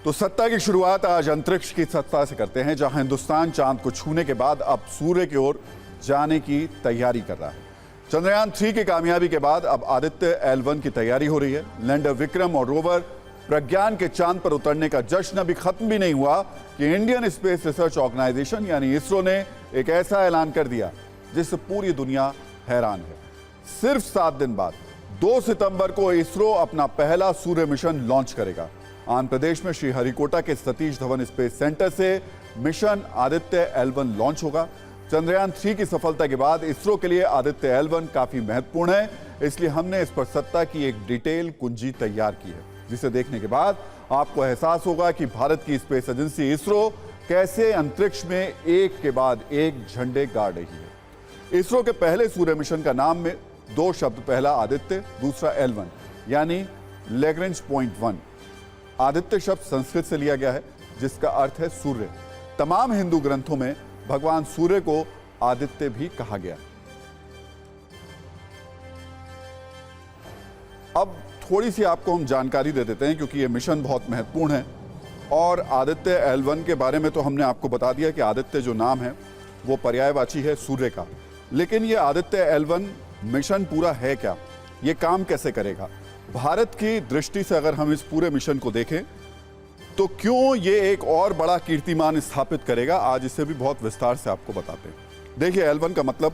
तो सत्ता की शुरुआत आज अंतरिक्ष की सत्ता से करते हैं, जहां हिंदुस्तान चांद को छूने के बाद अब सूर्य की ओर जाने की तैयारी कर रहा है। चंद्रयान 3 की कामयाबी के बाद अब आदित्य L1 की तैयारी हो रही है। लैंडर विक्रम और रोवर प्रज्ञान के चांद पर उतरने का जश्न अभी खत्म भी नहीं हुआ कि इंडियन स्पेस रिसर्च ऑर्गेनाइजेशन यानी इसरो ने एक ऐसा ऐलान कर दिया जिससे पूरी दुनिया हैरान है। सिर्फ 7 दिन बाद 2 सितंबर को इसरो अपना पहला सूर्य मिशन लॉन्च करेगा। आंध्र प्रदेश में श्रीहरिकोटा के सतीश धवन स्पेस सेंटर से मिशन आदित्य L1 लॉन्च होगा। चंद्रयान 3 की सफलता के बाद इसरो के लिए आदित्य L1 काफी महत्वपूर्ण है, इसलिए हमने इस पर सत्ता की एक डिटेल कुंजी तैयार की है, जिसे देखने के बाद आपको एहसास होगा कि भारत की स्पेस एजेंसी इसरो कैसे अंतरिक्ष में एक के बाद एक झंडे गाड़ रही है। इसरो के पहले सूर्य मिशन का नाम में 2 शब्द, पहला आदित्य, दूसरा L1 यानी लैग्रेंज पॉइंट 1। आदित्य शब्द संस्कृत से लिया गया है जिसका अर्थ है सूर्य। तमाम हिंदू ग्रंथों में भगवान सूर्य को आदित्य भी कहा गया। अब थोड़ी सी आपको हम जानकारी दे देते हैं क्योंकि यह मिशन बहुत महत्वपूर्ण है। और आदित्य L1 के बारे में तो हमने आपको बता दिया कि आदित्य जो नाम है वो पर्यायवाची है सूर्य का। लेकिन ये आदित्य L1 मिशन पूरा है क्या, ये काम कैसे करेगा? भारत की दृष्टि से अगर हम इस पूरे मिशन को देखें तो क्यों ये एक और बड़ा कीर्तिमान स्थापित करेगा, आज इसे भी बहुत विस्तार से आपको बताते हैं। देखिए, L1 का मतलब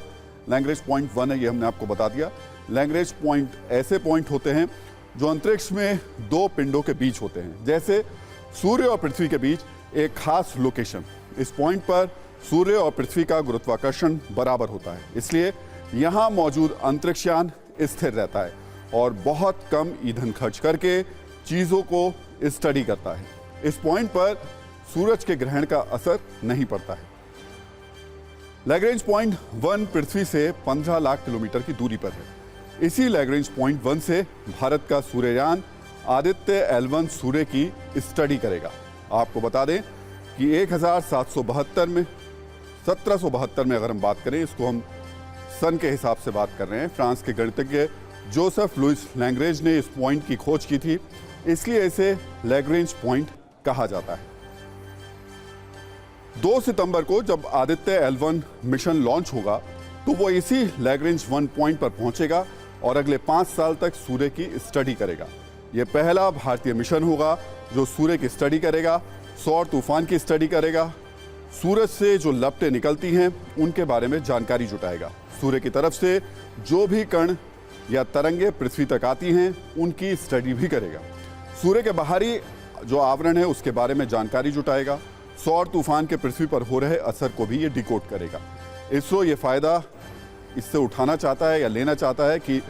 लैग्रेंज पॉइंट 1 है, ये हमने आपको बता दिया। लैग्रेंज पॉइंट ऐसे पॉइंट होते हैं जो अंतरिक्ष में 2 पिंडों के बीच होते हैं, जैसे सूर्य और पृथ्वी के बीच एक खास लोकेशन। इस पॉइंट पर सूर्य और पृथ्वी का गुरुत्वाकर्षण बराबर होता है, इसलिए यहाँ मौजूद अंतरिक्षयान स्थिर रहता है और बहुत कम ईंधन खर्च करके चीज़ों को स्टडी करता है। इस पॉइंट पर सूरज के ग्रहण का असर नहीं पड़ता है। लैग्रेंज पॉइंट 1 पृथ्वी से 15 लाख किलोमीटर की दूरी पर है। इसी लैग्रेंज पॉइंट 1 से भारत का सूर्ययान आदित्य L1 सूर्य की स्टडी करेगा। आपको बता दें कि 1772 में 1772 में अगर हम बात करें, इसको हम सन के हिसाब से बात कर रहे हैं, फ्रांस के गणितज्ञ जोसेफ लुइस लैग्रेंज ने इस पॉइंट की खोज की थी, इसलिए इसे लैग्रेंज पॉइंट कहा जाता है। 2 सितंबर को जब आदित्य L1 मिशन लॉन्च होगा तो वो इसी लैग्रेंज 1 पॉइंट पर पहुंचेगा और अगले 5 साल तक सूर्य की स्टडी करेगा। यह पहला भारतीय मिशन होगा जो सूर्य की स्टडी करेगा, सौर तूफान की स्टडी करेगा, सूरज से जो लपटें निकलती हैं उनके बारे में जानकारी जुटाएगा, सूर्य की तरफ से जो भी कण या तरंगे पृथ्वी तक आती हैं उनकी स्टडी भी करेगा, सूर्य के बाहरी जो आवरण है उसके बारे में जानकारी जुटाएगा, सौर तूफान के पृथ्वी पर हो रहे असर को भी ये डिकोड करेगा। इसरो ये फायदा इससे उठाना चाहता है या लेना चाहता है कि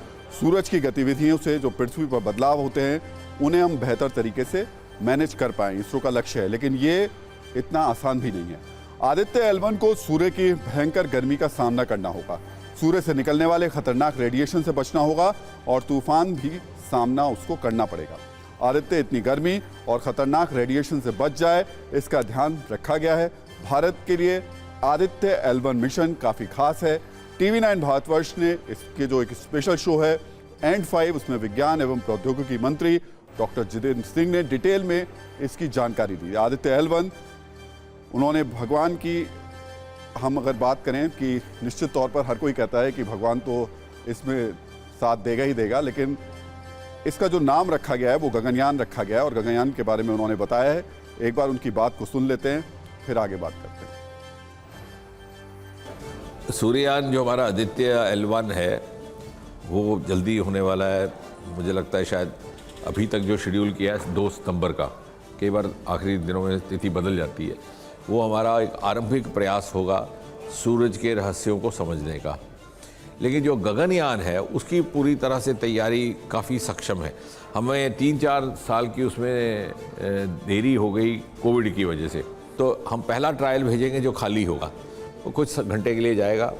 सूरज की गतिविधियों से जो पृथ्वी पर बदलाव होते हैं उन्हें हम बेहतर तरीके से मैनेज कर पाएं। इसरो का लक्ष्य है, लेकिन ये इतना आसान भी नहीं है। आदित्य L1 को सूर्य की भयंकर गर्मी का सामना करना होगा, सूर्य से निकलने वाले खतरनाक रेडिएशन से बचना होगा और तूफान भी सामना उसको करना पड़ेगा। आदित्य इतनी गर्मी और खतरनाक रेडिएशन से बच जाए, इसका ध्यान रखा गया है। भारत के लिए आदित्य L1 मिशन काफ़ी खास है। TV9 भारतवर्ष ने इसके जो एक स्पेशल शो है एंड 5, उसमें विज्ञान एवं प्रौद्योगिकी मंत्री डॉक्टर जितेंद्र सिंह ने डिटेल में इसकी जानकारी दी। आदित्य L1 उन्होंने भगवान की, हम अगर बात करें कि निश्चित तौर पर हर कोई कहता है कि भगवान तो इसमें साथ देगा ही देगा, लेकिन इसका जो नाम रखा गया है वो गगनयान रखा गया है और गगनयान के बारे में उन्होंने बताया है। एक बार उनकी बात को सुन लेते हैं, फिर आगे बात करते हैं। सूर्ययान जो हमारा आदित्य L1 है वो जल्दी होने वाला है। मुझे लगता है शायद अभी तक जो शेड्यूल किया है 2 सितंबर का, कई बार आखिरी दिनों में तिथि बदल जाती है, वो हमारा एक आरंभिक प्रयास होगा सूरज के रहस्यों को समझने का। लेकिन जो गगनयान है उसकी पूरी तरह से तैयारी काफ़ी सक्षम है। हमें 3-4 साल की उसमें देरी हो गई कोविड की वजह से, तो हम पहला ट्रायल भेजेंगे जो खाली होगा, वो कुछ घंटे के लिए जाएगा,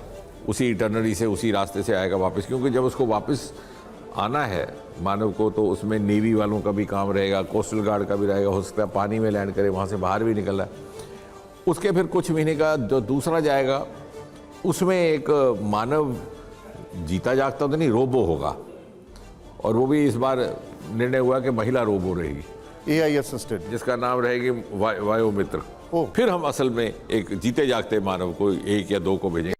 उसी इटरनरी से उसी रास्ते से आएगा वापस, क्योंकि जब उसको वापस आना है मानव को तो उसमें नेवी वालों का भी काम रहेगा, कोस्टल गार्ड का भी रहेगा, हो सकता है पानी में लैंड करे, वहाँ से बाहर भी निकल रहा है। उसके फिर कुछ महीने का जो दूसरा जाएगा उसमें एक मानव जीता जागता तो नहीं, रोबो होगा, और वो भी इस बार निर्णय हुआ कि महिला रोबो रहेगी। AI assisted. जिसका नाम रहेगी वायु मित्र। ओह। फिर हम असल में एक जीते जागते मानव को 1 या 2 को भेजेंगे।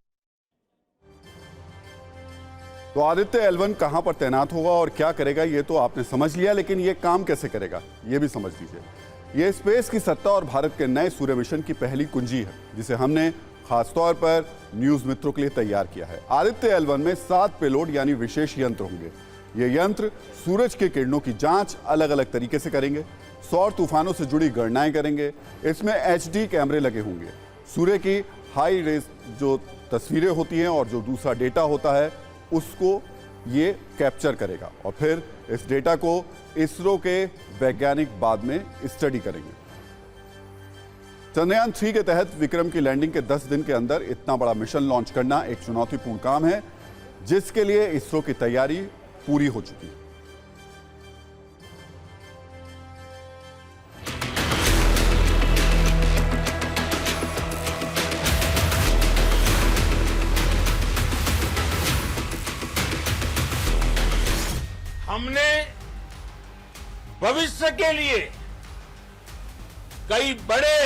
तो आदित्य L1 कहां पर तैनात होगा और क्या करेगा ये तो आपने समझ लिया, लेकिन ये काम कैसे करेगा ये भी समझ लीजिए। ये स्पेस की सत्ता और भारत के नए सूर्य मिशन की पहली कुंजी है, जिसे हमने खासतौर पर न्यूज मित्रों के लिए तैयार किया है। आदित्य L1 में 7 पेलोड यानी विशेष यंत्र होंगे। ये यंत्र सूरज के किरणों की जांच अलग अलग तरीके से करेंगे, सौर तूफानों से जुड़ी गणनाएं करेंगे। इसमें HD कैमरे लगे होंगे, सूर्य की हाई रेज जो तस्वीरें होती हैं और जो दूसरा डेटा होता है उसको ये कैप्चर करेगा और फिर इस डेटा को इसरो के वैज्ञानिक बाद में स्टडी करेंगे। चंद्रयान 3 के तहत विक्रम की लैंडिंग के 10 दिन के अंदर इतना बड़ा मिशन लॉन्च करना एक चुनौतीपूर्ण काम है, जिसके लिए इसरो की तैयारी पूरी हो चुकी है। हमने भविष्य के लिए कई बड़े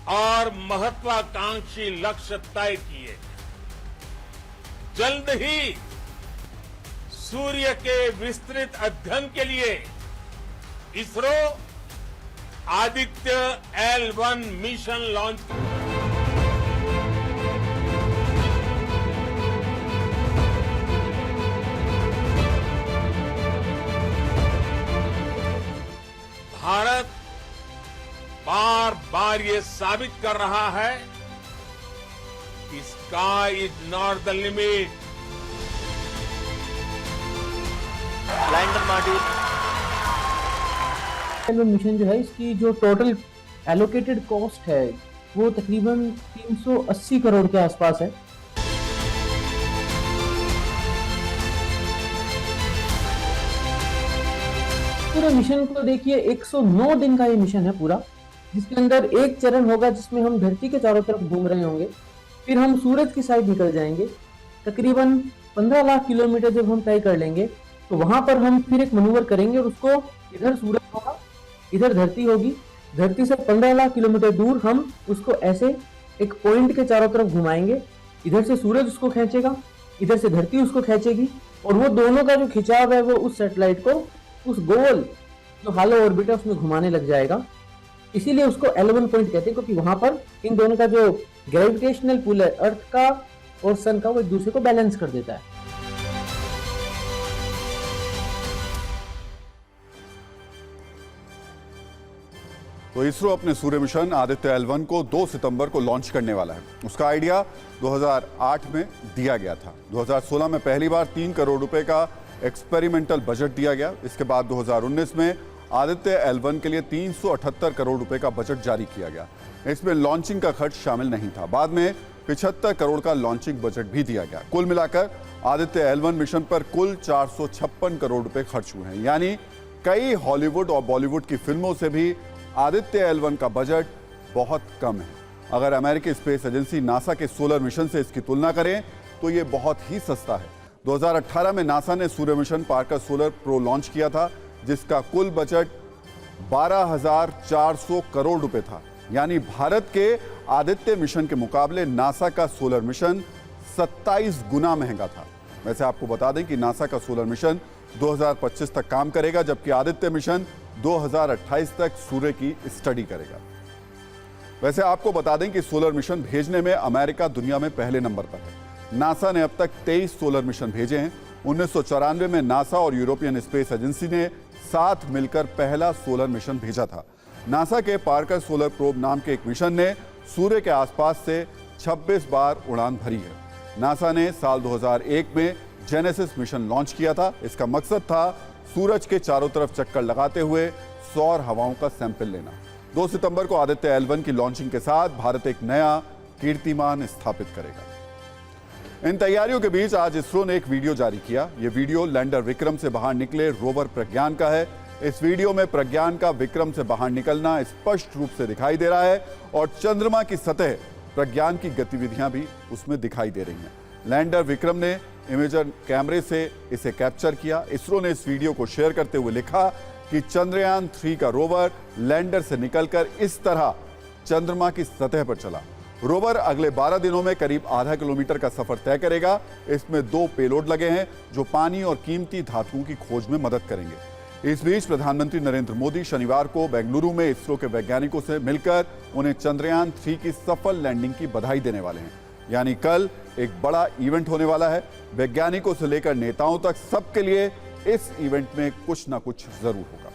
और महत्वाकांक्षी लक्ष्य तय किए। जल्द ही सूर्य के विस्तृत अध्ययन के लिए ISRO Aditya L1 mission launch Bharat बार बार ये साबित कर रहा है कि sky is not the limit. Lander module mission जो है इसकी जो टोटल एलोकेटेड कॉस्ट है वो तकरीबन 380 करोड़ के आसपास है। पूरे मिशन को देखिए 109 दिन का ये मिशन है पूरा, जिसके अंदर एक चरण होगा जिसमें हम धरती के चारों तरफ घूम रहे होंगे, फिर हम सूरज की साइड निकल जाएंगे। तकरीबन 15 लाख किलोमीटर जब हम तय कर लेंगे तो वहां पर हम फिर एक मनूवर करेंगे और उसको इधर सूरज होगा, इधर धरती होगी, धरती से 15 लाख किलोमीटर दूर हम उसको ऐसे एक पॉइंट के चारों तरफ घुमाएंगे। इधर से सूरज उसको खींचेगा, इधर से धरती उसको खींचेगी और वो दोनों का जो खिंचाव है वो उस सैटेलाइट को उस गोल जो हालो ऑर्बिट है उसमें घुमाने लग जाएगा। इसीलिए उसको L1 पॉइंट कहते हैं, क्योंकि वहां पर इन दोनों का जो ग्रेविटेशनल पुल है अर्थ का और सन का वो एक दूसरे को बैलेंस कर देता है। तो इसरो अपने सूर्य मिशन आदित्य L1 को 2 सितंबर को लॉन्च करने वाला है। उसका आइडिया 2008 में दिया गया था। 2016 में पहली बार 3 करोड़ रुपए का एक्सपेरिमेंटल बजट दिया गया। इसके बाद 2019 में आदित्य L1 के लिए 378 करोड़ रुपए का बजट जारी किया गया। इसमें लॉन्चिंग का खर्च शामिल नहीं था। बाद में 75 करोड़ का लॉन्चिंग बजट भी दिया गया। कुल मिलाकर आदित्य L1 मिशन पर कुल 456 करोड़ रुपए खर्च हुए हैं, यानी कई हॉलीवुड और बॉलीवुड की फिल्मों से भी आदित्य L1 का बजट बहुत कम है। अगर अमेरिकी स्पेस एजेंसी नासा के सोलर मिशन से इसकी तुलना करें तो ये बहुत ही सस्ता है। 2018 में नासा ने सूर्य mission Parker solar probe launch किया था, जिसका कुल बजट 12,400 करोड़ रुपए था, यानी भारत के आदित्य मिशन के मुकाबले नासा का सोलर मिशन 27 गुना महंगा था। वैसे आपको बता दें कि नासा का सोलर मिशन 2025 तक काम करेगा, जबकि आदित्य मिशन 2028 तक सूर्य की स्टडी करेगा। वैसे आपको बता दें कि सोलर मिशन भेजने में अमेरिका दुनिया में पहले नंबर पर है। नासा ने अब तक 23 सोलर मिशन भेजे हैं। 1994 में नासा और यूरोपियन स्पेस एजेंसी ने साथ मिलकर पहला सोलर मिशन भेजा था। नासा के पार्कर सोलर प्रोब नाम के एक मिशन ने सूर्य के आसपास से 26 बार उड़ान भरी है। नासा ने साल 2001 में जेनेसिस मिशन लॉन्च किया था। इसका मकसद था सूरज के चारों तरफ चक्कर लगाते हुए सौर हवाओं का सैंपल लेना। 2 सितंबर को आदित्य L1 की लॉन्चिंग के साथ भारत एक नया कीर्तिमान स्थापित करेगा। इन तैयारियों के बीच आज इसरो ने एक वीडियो जारी किया। यह वीडियो लैंडर विक्रम से बाहर निकले रोवर प्रज्ञान का है। इस वीडियो में प्रज्ञान का विक्रम से बाहर निकलना स्पष्ट रूप से दिखाई दे रहा है और चंद्रमा की सतह प्रज्ञान की गतिविधियां भी उसमें दिखाई दे रही हैं। लैंडर विक्रम ने इमेजर कैमरे से इसे कैप्चर किया। इसरो ने इस वीडियो को शेयर करते हुए लिखा कि चंद्रयान 3 का रोवर लैंडर से निकलकर इस तरह चंद्रमा की सतह पर चला। रोवर अगले 12 दिनों में करीब आधा किलोमीटर का सफर तय करेगा। इसमें 2 पेलोड लगे हैं जो पानी और कीमती धातुओं की खोज में मदद करेंगे। इस बीच प्रधानमंत्री नरेंद्र मोदी शनिवार को बेंगलुरु में इसरो के वैज्ञानिकों से मिलकर उन्हें चंद्रयान 3 की सफल लैंडिंग की बधाई देने वाले हैं। यानी कल एक बड़ा इवेंट होने वाला है। वैज्ञानिकों से लेकर नेताओं तक सबके लिए इस इवेंट में कुछ ना कुछ जरूर होगा।